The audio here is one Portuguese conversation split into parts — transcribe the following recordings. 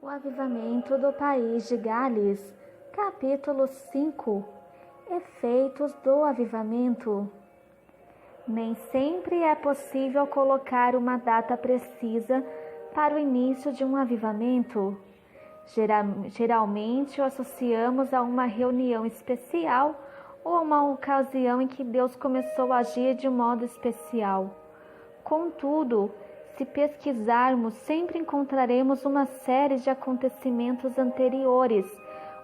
O avivamento do país de Gales, capítulo 5. Efeitos do avivamento. Nem sempre é possível colocar uma data precisa para o início de um avivamento. Geralmente o associamos a uma reunião especial ou a uma ocasião em que Deus começou a agir de modo especial. Contudo, se pesquisarmos, sempre encontraremos uma série de acontecimentos anteriores,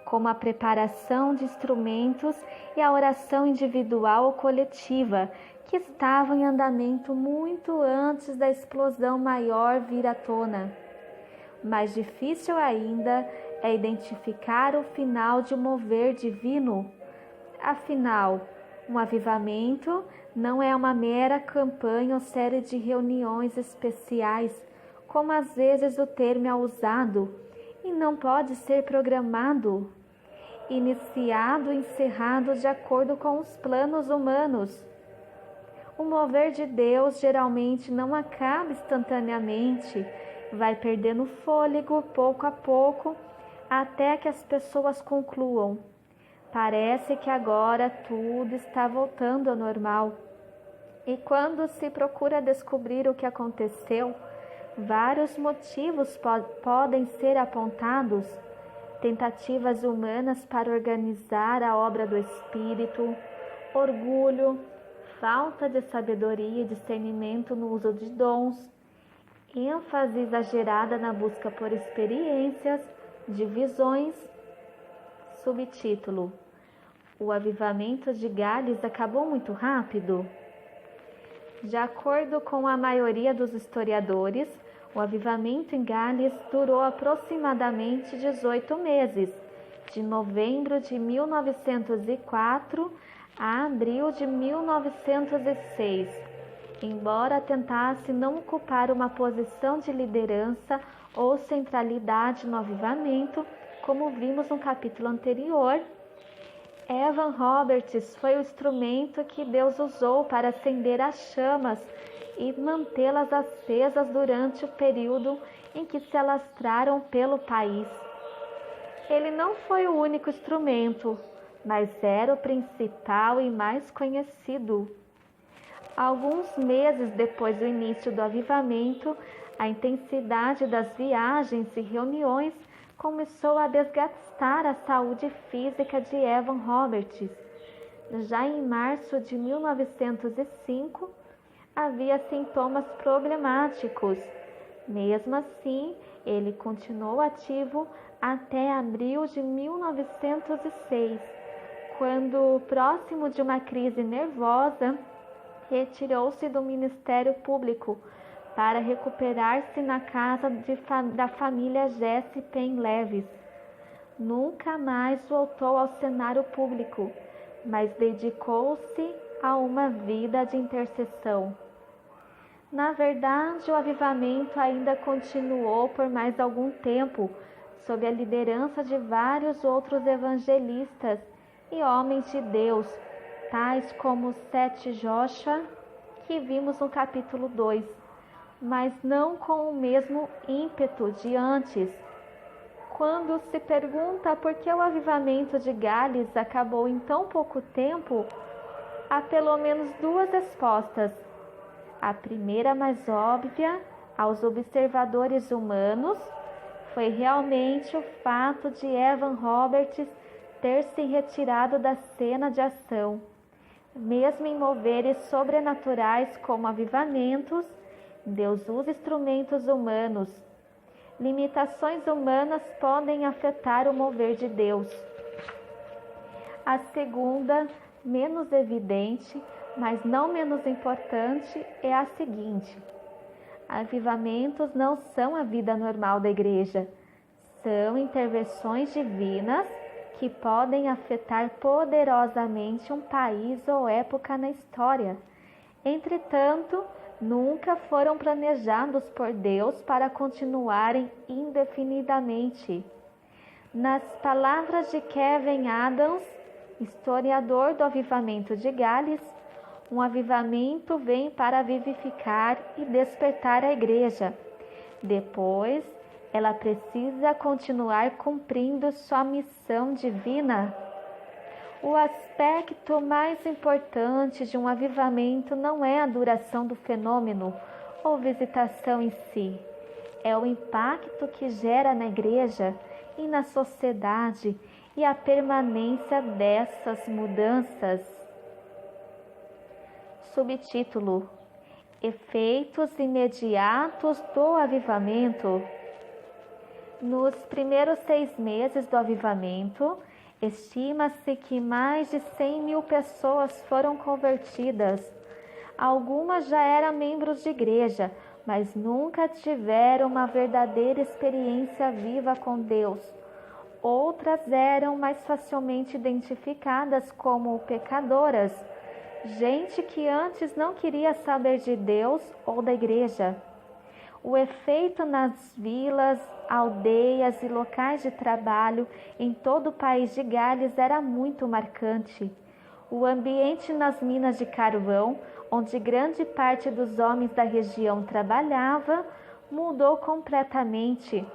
como a preparação de instrumentos e a oração individual ou coletiva, que estavam em andamento muito antes da explosão maior vir à tona. Mais difícil ainda é identificar o final de um mover divino. Afinal, um avivamento não é uma mera campanha ou série de reuniões especiais, como às vezes o termo é usado, e não pode ser programado, iniciado e encerrado de acordo com os planos humanos. O mover de Deus geralmente não acaba instantaneamente, vai perdendo fôlego pouco a pouco, até que as pessoas concluam: parece que agora tudo está voltando ao normal. E quando se procura descobrir o que aconteceu, vários motivos podem ser apontados: tentativas humanas para organizar a obra do Espírito, orgulho, falta de sabedoria e discernimento no uso de dons, ênfase exagerada na busca por experiências, divisões. Subtítulo: O avivamento de Gales acabou muito rápido? De acordo com a maioria dos historiadores, o avivamento em Gales durou aproximadamente 18 meses, de novembro de 1904 a abril de 1906. Embora tentasse não ocupar uma posição de liderança ou centralidade no avivamento, como vimos no capítulo anterior, Evan Roberts foi o instrumento que Deus usou para acender as chamas e mantê-las acesas durante o período em que se alastraram pelo país. Ele não foi o único instrumento, mas era o principal e mais conhecido. Alguns meses depois do início do avivamento, a intensidade das viagens e reuniões começou a desgastar a saúde física de Evan Roberts. Já em março de 1905, havia sintomas problemáticos. Mesmo assim, ele continuou ativo até abril de 1906, quando, próximo de uma crise nervosa, retirou-se do Ministério Público para recuperar-se na casa da família Jesse Penlevis. Nunca mais voltou ao cenário público, mas dedicou-se a uma vida de intercessão. Na verdade, o avivamento ainda continuou por mais algum tempo, sob a liderança de vários outros evangelistas e homens de Deus, tais como Seth Joshua, que vimos no capítulo 2, mas não com o mesmo ímpeto de antes. Quando se pergunta por que o avivamento de Gales acabou em tão pouco tempo, há pelo menos duas respostas. A primeira, mais óbvia aos observadores humanos, foi realmente o fato de Evan Roberts ter se retirado da cena de ação. Mesmo em moveres sobrenaturais como avivamentos, Deus usa instrumentos humanos. Limitações humanas podem afetar o mover de Deus. A segunda, menos evidente, mas não menos importante, é a seguinte: avivamentos não são a vida normal da igreja. São intervenções divinas que podem afetar poderosamente um país ou época na história. Entretanto, nunca foram planejados por Deus para continuarem indefinidamente. Nas palavras de Kevin Adams, historiador do avivamento de Gales, um avivamento vem para vivificar e despertar a igreja. Depois, ela precisa continuar cumprindo sua missão divina. O aspecto mais importante de um avivamento não é a duração do fenômeno ou visitação em si, é o impacto que gera na igreja e na sociedade e a permanência dessas mudanças. Subtítulo: Efeitos imediatos do avivamento. Nos primeiros 6 meses do avivamento, estima-se que mais de 100.000 pessoas foram convertidas. Algumas já eram membros de igreja, mas nunca tiveram uma verdadeira experiência viva com Deus. Outras eram mais facilmente identificadas como pecadoras, gente que antes não queria saber de Deus ou da igreja. O efeito nas vilas, aldeias e locais de trabalho em todo o país de Gales era muito marcante. O ambiente nas minas de carvão, onde grande parte dos homens da região trabalhava, mudou completamente.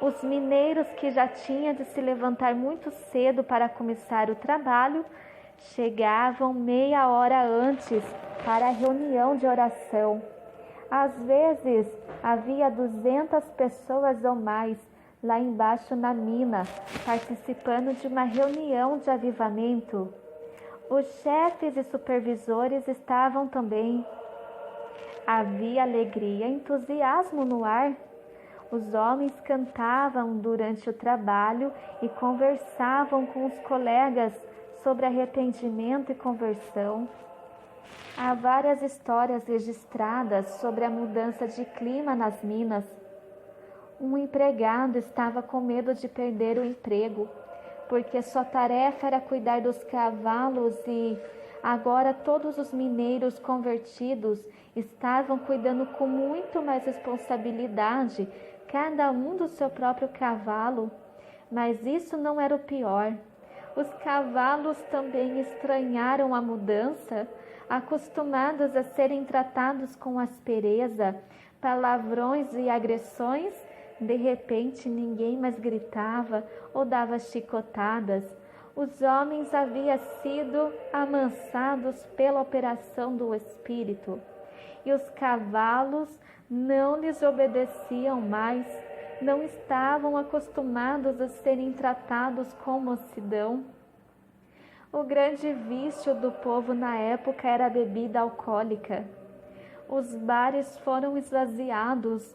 Os mineiros, que já tinham de se levantar muito cedo para começar o trabalho, chegavam meia hora antes para a reunião de oração. Às vezes, havia 200 pessoas ou mais lá embaixo na mina, participando de uma reunião de avivamento. Os chefes e supervisores estavam também. Havia alegria e entusiasmo no ar. Os homens cantavam durante o trabalho e conversavam com os colegas sobre arrependimento e conversão. Há várias histórias registradas sobre a mudança de clima nas minas. Um empregado estava com medo de perder o emprego, porque sua tarefa era cuidar dos cavalos e agora todos os mineiros convertidos estavam cuidando com muito mais responsabilidade, cada um do seu próprio cavalo. Mas isso não era o pior. Os cavalos também estranharam a mudança, acostumados a serem tratados com aspereza, palavrões e agressões. De repente, ninguém mais gritava ou dava chicotadas. Os homens haviam sido amansados pela operação do Espírito. E os cavalos não lhes obedeciam mais, não estavam acostumados a serem tratados com mansidão. O grande vício do povo na época era a bebida alcoólica. Os bares foram esvaziados,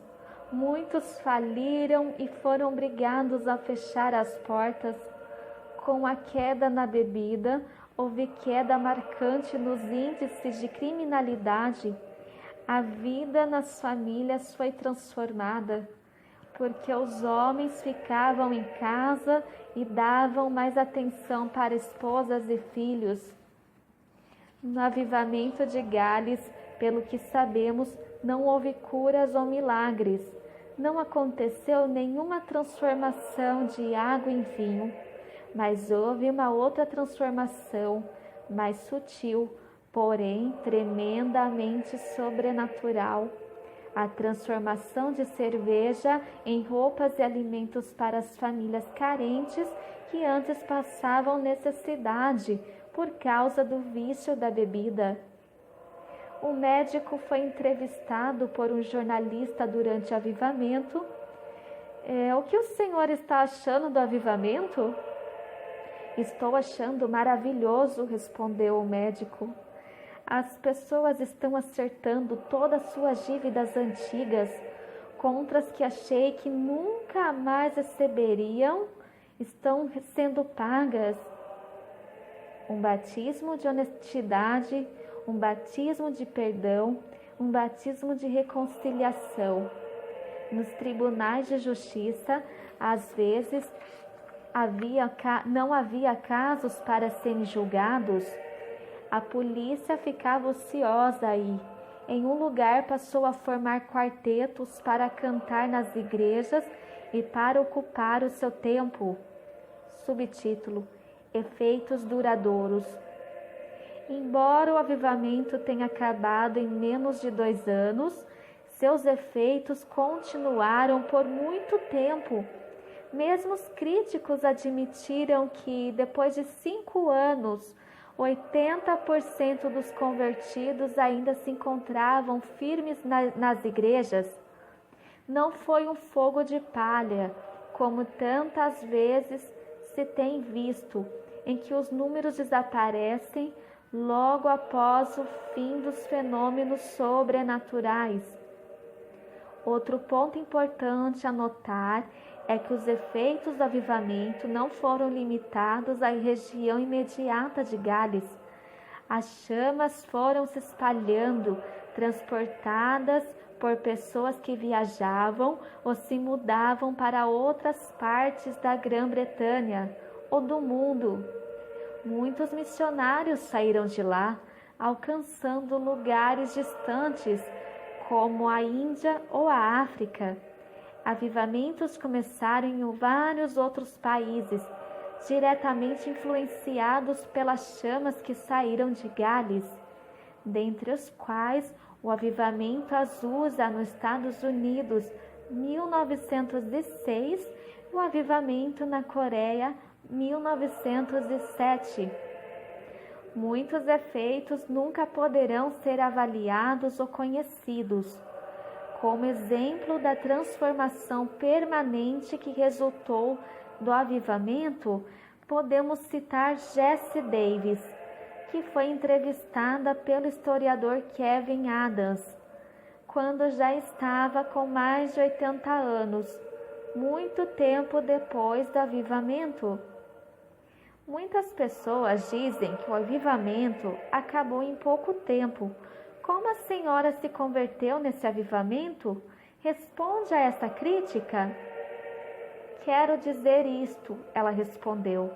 muitos faliram e foram obrigados a fechar as portas. Com a queda na bebida, houve queda marcante nos índices de criminalidade. A vida nas famílias foi transformada, porque os homens ficavam em casa e davam mais atenção para esposas e filhos. No avivamento de Gales, pelo que sabemos, não houve curas ou milagres. Não aconteceu nenhuma transformação de água em vinho, mas houve uma outra transformação, mais sutil, porém tremendamente sobrenatural. A transformação de cerveja em roupas e alimentos para as famílias carentes que antes passavam necessidade por causa do vício da bebida. O médico foi entrevistado por um jornalista durante o avivamento. O que o senhor está achando do avivamento? Estou achando maravilhoso, respondeu o médico. As pessoas estão acertando todas as suas dívidas antigas, contas que achei que nunca mais receberiam, estão sendo pagas. Um batismo de honestidade, um batismo de perdão, um batismo de reconciliação. Nos tribunais de justiça, às vezes, não havia casos para serem julgados. A polícia ficava ociosa e, em um lugar, passou a formar quartetos para cantar nas igrejas e para ocupar o seu tempo. Subtítulo: Efeitos duradouros. Embora o avivamento tenha acabado em menos de 2 anos, seus efeitos continuaram por muito tempo. Mesmo os críticos admitiram que, depois de 5 anos, 80% dos convertidos ainda se encontravam firmes nas igrejas. Não foi um fogo de palha, como tantas vezes se tem visto, em que os números desaparecem logo após o fim dos fenômenos sobrenaturais. Outro ponto importante a notar é que os efeitos do avivamento não foram limitados à região imediata de Gales. As chamas foram se espalhando, transportadas por pessoas que viajavam ou se mudavam para outras partes da Grã-Bretanha ou do mundo. Muitos missionários saíram de lá, alcançando lugares distantes, como a Índia ou a África. Avivamentos começaram em vários outros países, diretamente influenciados pelas chamas que saíram de Gales, dentre os quais o avivamento Azusa nos Estados Unidos, 1906, e o avivamento na Coreia, 1907. Muitos efeitos nunca poderão ser avaliados ou conhecidos. Como exemplo da transformação permanente que resultou do avivamento, podemos citar Jessie Davis, que foi entrevistada pelo historiador Kevin Adams, quando já estava com mais de 80 anos, muito tempo depois do avivamento. Muitas pessoas dizem que o avivamento acabou em pouco tempo. Como a senhora se converteu nesse avivamento? Responde a essa crítica. Quero dizer isto, ela respondeu.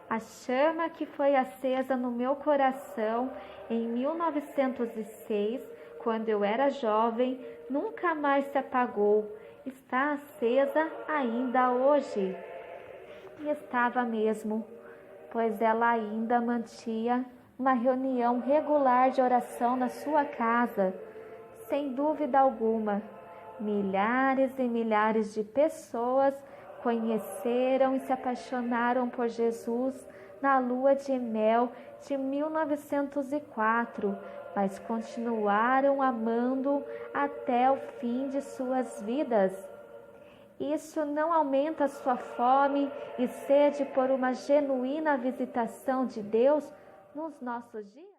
A chama que foi acesa no meu coração em 1906, quando eu era jovem, nunca mais se apagou. Está acesa ainda hoje. E estava mesmo, pois ela ainda mantinha uma reunião regular de oração na sua casa. Sem dúvida alguma, milhares e milhares de pessoas conheceram e se apaixonaram por Jesus na lua de mel de 1904, mas continuaram amando até o fim de suas vidas. Isso não aumenta sua fome e sede por uma genuína visitação de Deus nos nossos dias?